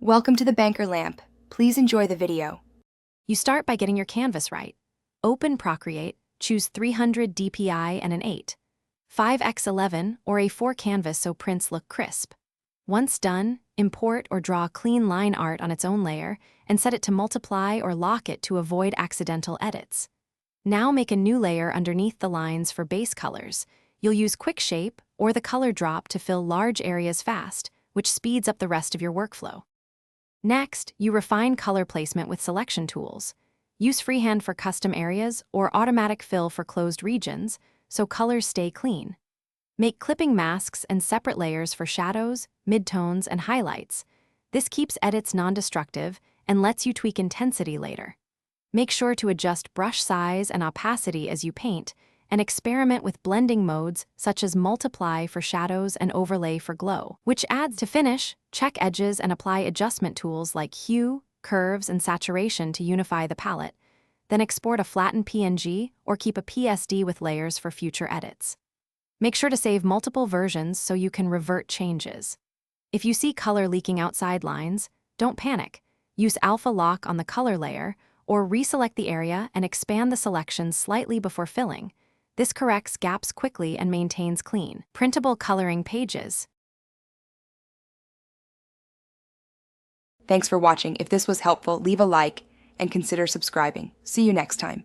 Welcome to the Banker Lamp. Please enjoy the video. You start by getting your canvas right. Open Procreate, choose 300 DPI and an 8, 5x11 or A4 canvas so prints look crisp. Once done, import or draw clean line art on its own layer and set it to multiply or lock it to avoid accidental edits. Now make a new layer underneath the lines for base colors. You'll use Quick Shape or the color drop to fill large areas fast, which speeds up the rest of your workflow. Next, you refine color placement with selection tools. Use freehand for custom areas or automatic fill for closed regions, so colors stay clean. Make clipping masks and separate layers for shadows, midtones, and highlights. This keeps edits non-destructive and lets you tweak intensity later. Make sure to adjust brush size and opacity as you paint, and experiment with blending modes such as multiply for shadows and overlay for glow, which adds to finish. Check edges and apply adjustment tools like hue, curves, and saturation to unify the palette. Then export a flattened PNG or keep a PSD with layers for future edits. Make sure to save multiple versions so you can revert changes. If you see color leaking outside lines, don't panic. Use Alpha Lock on the color layer or reselect the area and expand the selection slightly before filling. This corrects gaps quickly and maintains clean, printable coloring pages. Thanks for watching. If this was helpful, leave a like and consider subscribing. See you next time.